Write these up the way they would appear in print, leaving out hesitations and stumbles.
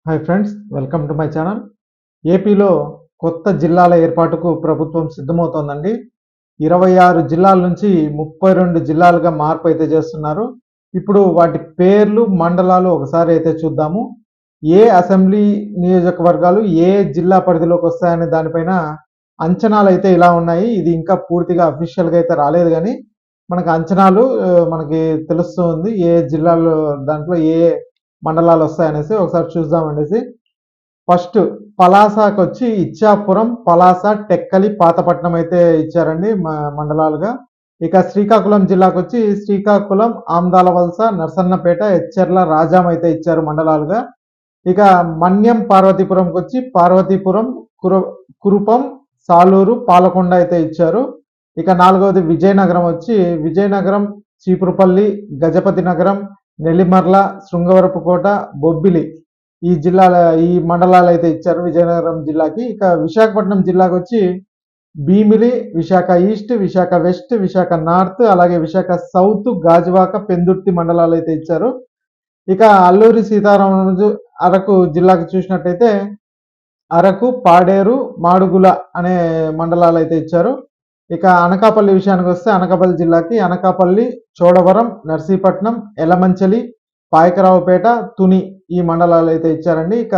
Hi friends, welcome to my channel. ఏపీలో కొత్త జిల్లాల ఏర్పాటుకు ప్రభుత్వం సిద్ధమవుతోందండి. 26 జిల్లాల నుంచి 32 జిల్లాలుగా మార్పు అయితే చేస్తున్నారు. ఇప్పుడు వాటి పేర్లు, మండలాలు ఒకసారి అయితే చూద్దాము. ఏ అసెంబ్లీ నియోజకవర్గాలు ఏ జిల్లా పరిధిలోకి వస్తాయనే దానిపైన అంచనాలు అయితే ఇలా ఉన్నాయి. ఇది ఇంకా పూర్తిగా అఫీషియల్గా అయితే రాలేదు, కానీ మనకు అంచనాలు మనకి తెలుస్తూ ఉంది. ఏ జిల్లాలో దాంట్లో ఏ మండలాలు వస్తాయనేసి ఒకసారి చూద్దామనేసి. ఫస్ట్ పలాసకు వచ్చి ఇచ్చాపురం, పలాస, టెక్కలి, పాతపట్నం అయితే ఇచ్చారండి మండలాలుగా. ఇక శ్రీకాకుళం జిల్లాకు వచ్చి శ్రీకాకుళం, ఆమ్దాలవలస, నర్సన్నపేట, ఎచ్చెర్ల, రాజాం అయితే ఇచ్చారు మండలాలుగా. ఇక మన్యం పార్వతీపురంకి వచ్చి పార్వతీపురం, కురుపం, సాలూరు, పాలకొండ అయితే ఇచ్చారు. ఇక నాలుగవది విజయనగరం వచ్చి విజయనగరం, చీపురుపల్లి, గజపతి నగరం, నెల్లిమర్ల, శృంగవరపుకోట, బొబ్బిలి ఈ మండలాలు అయితే ఇచ్చారు విజయనగరం జిల్లాకి. ఇక విశాఖపట్నం జిల్లాకు వచ్చి Bheemili, Visakha east, Visakha west, Visakha north, అలాగే విశాఖ సౌత్, గాజువాక, పెందుర్తి మండలాలు అయితే ఇచ్చారు. ఇక అల్లూరి సీతారామరాజు అరకు జిల్లాకు చూసినట్టయితే అరకు, పాడేరు, మాడుగుల అనే మండలాలు అయితే ఇచ్చారు. ఇక అనకాపల్లి విషయానికి వస్తే అనకాపల్లి జిల్లాకి అనకాపల్లి, చోడవరం, నర్సీపట్నం, ఎలమంచలి, పాయకరావుపేట, తుని ఈ మండలాలు అయితే ఇచ్చారండి. ఇక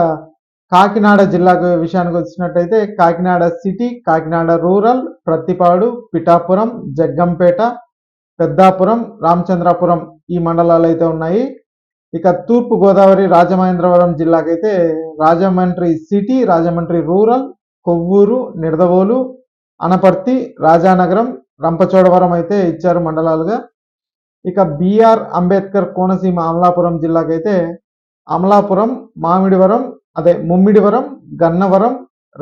కాకినాడ జిల్లాకు విషయానికి వచ్చినట్టయితే కాకినాడ సిటీ, కాకినాడ రూరల్, ప్రత్తిపాడు, పిఠాపురం, జగ్గంపేట, పెద్దాపురం, రామచంద్రాపురం ఈ మండలాలు అయితే ఉన్నాయి. ఇక తూర్పు గోదావరి రాజమహేంద్రవరం జిల్లాకైతే రాజమండ్రి సిటీ, రాజమండ్రి రూరల్, కొవ్వూరు, నిడదవోలు, అనపర్తి, రాజానగరం, రంపచోడవరం అయితే ఇచ్చారు మండలాలుగా. ఇక బిఆర్ అంబేద్కర్ కోనసీమ అమలాపురం జిల్లాకైతే అమలాపురం, ముమ్మిడివరం, గన్నవరం,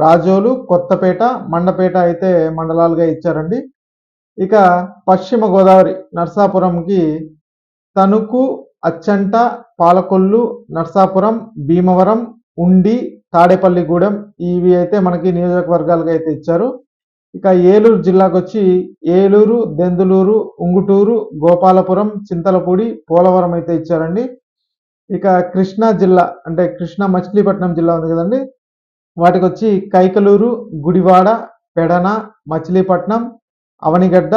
రాజోలు, కొత్తపేట, మండపేట అయితే మండలాలుగా ఇచ్చారండి. ఇక పశ్చిమ గోదావరి నర్సాపురంకి తణుకు, అచ్చంట, పాలకొల్లు, నర్సాపురం, భీమవరం, ఉండి, తాడేపల్లిగూడెం ఇవి అయితే మనకి నియోజకవర్గాలుగా అయితే ఇచ్చారు. ఇక ఏలూరు జిల్లాకు వచ్చి ఏలూరు, దెందులూరు, ఉంగుటూరు, గోపాలపురం, చింతలపూడి, పోలవరం అయితే ఇచ్చారండి. ఇక కృష్ణా జిల్లా అంటే కృష్ణా మచిలీపట్నం జిల్లా ఉంది కదండి, వాటికి వచ్చి కైకలూరు, గుడివాడ, పెడన, మచిలీపట్నం, అవనిగడ్డ,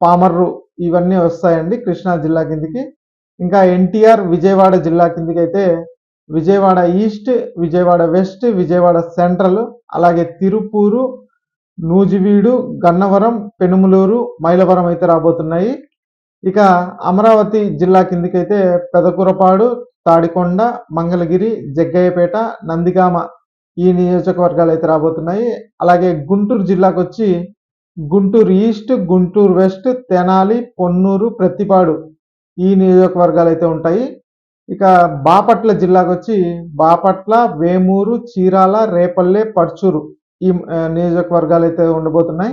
పామర్రు ఇవన్నీ వస్తాయండి కృష్ణా జిల్లా కిందికి. ఇంకా ఎన్టీఆర్ విజయవాడ జిల్లా కిందికి అయితే Vijayawada east, Vijayawada west, Vijayawada central, అలాగే తిరుపూరు, నూజివీడు, గన్నవరం, పెనుమలూరు, మైలవరం అయితే రాబోతున్నాయి. ఇక అమరావతి జిల్లా కిందికైతే పెదకూరపాడు, తాడికొండ, మంగళగిరి, జగ్గయ్యపేట, నందిగామ ఈ నియోజకవర్గాలు అయితే రాబోతున్నాయి. అలాగే గుంటూరు జిల్లాకు వచ్చి గుంటూరు ఈస్ట్, గుంటూరు వెస్ట్, తెనాలి, పొన్నూరు, ప్రత్తిపాడు ఈ నియోజకవర్గాలు అయితే ఉంటాయి. ఇక బాపట్ల జిల్లాకు వచ్చి బాపట్ల, వేమూరు, చీరాల, రేపల్లె, పర్చూరు ఈ నియోజకవర్గాలు అయితే ఉండబోతున్నాయి.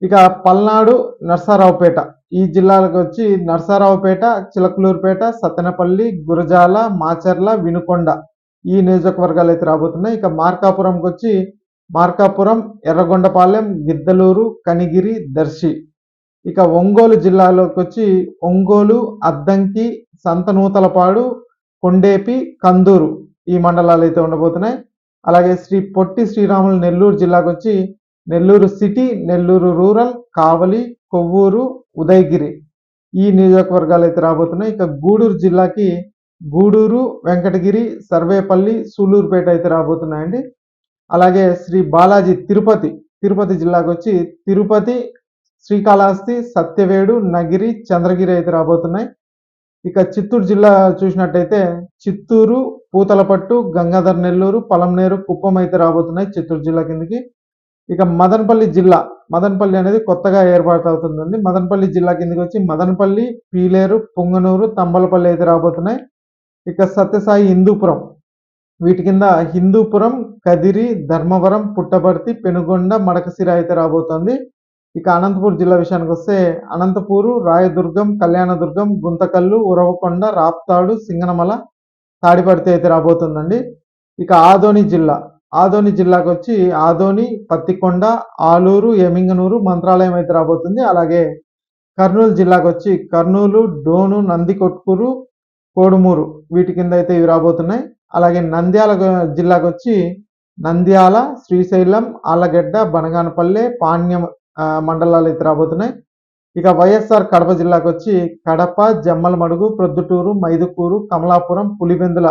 ఇక పల్నాడు, నర్సారావుపేట ఈ జిల్లాలకు వచ్చి నర్సారావుపేట, చిలకలూరుపేట, సత్తెనపల్లి, గురజాల, మాచర్ల, వినుకొండ ఈ నియోజకవర్గాలు అయితే రాబోతున్నాయి. ఇక మార్కాపురంకి వచ్చి మార్కాపురం, ఎర్రగొండపాలెం, గిద్దలూరు, కనిగిరి, దర్శి. ఇక ఒంగోలు జిల్లాలోకి వచ్చి ఒంగోలు, అద్దంకి, సంతనూతలపాడు, కొండేపి, కందూరు ఈ మండలాలు అయితే ఉండబోతున్నాయి. అలాగే పొట్టి శ్రీరాములు నెల్లూరు జిల్లాకు వచ్చి నెల్లూరు సిటీ, నెల్లూరు రూరల్, కావలి, కొవ్వూరు, ఉదయగిరి ఈ నియోజకవర్గాలు అయితే రాబోతున్నాయి. ఇక గూడూరు జిల్లాకి గూడూరు, వెంకటగిరి, సర్వేపల్లి, సూలూరుపేట అయితే రాబోతున్నాయండి. అలాగే శ్రీ బాలాజీ తిరుపతి జిల్లాకు వచ్చి తిరుపతి, శ్రీకాళహస్తి, సత్యవేడు, నగిరి, చంద్రగిరి అయితే రాబోతున్నాయి. ఇక చిత్తూరు జిల్లా చూసినట్టయితే చిత్తూరు, పూతలపట్టు, గంగాధర్ నెల్లూరు, పలంనేరు, కుప్పం అయితే రాబోతున్నాయి చిత్తూరు జిల్లా కిందకి. ఇక మదనపల్లి అనేది కొత్తగా ఏర్పాటవుతుందండి. మదనపల్లి జిల్లా కిందకి వచ్చి మదనపల్లి, పీలేరు, పొంగనూరు, తంబలపల్లి అయితే రాబోతున్నాయి. ఇక సత్యసాయి హిందూపురం వీటి కింద హిందూపురం, కదిరి, ధర్మవరం, పుట్టపర్తి, పెనుగొండ, మడకశిర అయితే రాబోతోంది. ఇక అనంతపూర్ జిల్లా విషయానికి వస్తే అనంతపూరు, రాయదుర్గం, కళ్యాణదుర్గం, గుంతకల్లు, ఉరవకొండ, రాప్తాడు, సింగనమల, తాడిపర్తి అయితే రాబోతుందండి. ఇక ఆదోని జిల్లాకు వచ్చి ఆదోని, పత్తికొండ, ఆలూరు, ఎమింగనూరు, మంత్రాలయం అయితే రాబోతుంది. అలాగే కర్నూలు జిల్లాకు వచ్చి కర్నూలు, డోను, నందికొట్కూరు, కోడుమూరు వీటి కింద అయితే ఇవి రాబోతున్నాయి. అలాగే నంద్యాల జిల్లాకొచ్చి నంద్యాల, శ్రీశైలం, ఆళ్లగడ్డ, బనగానపల్లె, పాణ్యం మండలాలు అయితే రాబోతున్నాయి. ఇక వైఎస్ఆర్ కడప జిల్లాకొచ్చి కడప, జమ్మలమడుగు, ప్రొద్దుటూరు, మైదుకూరు, కమలాపురం, పులివెందుల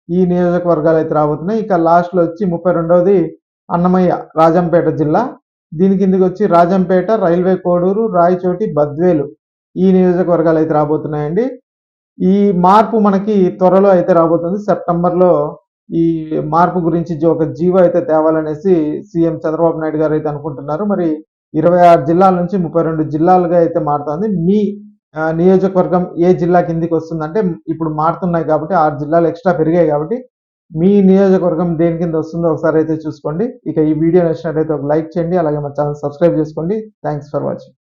ఈ నియోజకవర్గాలు అయితే రాబోతున్నాయి. ఇక లాస్ట్లో వచ్చి 32వది అన్నమయ్య రాజంపేట జిల్లా. దీని కిందకి వచ్చి రాజంపేట, రైల్వే కోడూరు, రాయచోటి, బద్వేలు ఈ నియోజకవర్గాలు అయితే రాబోతున్నాయండి. ఈ మార్పు మనకి త్వరలో అయితే రాబోతుంది. సెప్టెంబర్లో ఈ మార్పు గురించి ఒక జీవో అయితే తేవాలనేసి సీఎం చంద్రబాబు నాయుడు గారు అయితే అనుకుంటున్నారు. మరి 26 జిల్లాల నుంచి 32 జిల్లాలుగా అయితే మారుతుంది. మీ నియోజకవర్గం ఏ జిల్లా కిందికి వస్తుందంటే ఇప్పుడు మారుతున్నాయి కాబట్టి 6 జిల్లాలు ఎక్స్ట్రా పెరిగాయి కాబట్టి మీ నియోజకవర్గం దేని కింద వస్తుందో ఒకసారి అయితే చూసుకోండి. ఇక ఈ వీడియో నచ్చినట్లయితే ఒక లైక్ చేయండి, అలాగే మా ఛానల్ సబ్స్క్రైబ్ చేసుకోండి. Thanks for watching.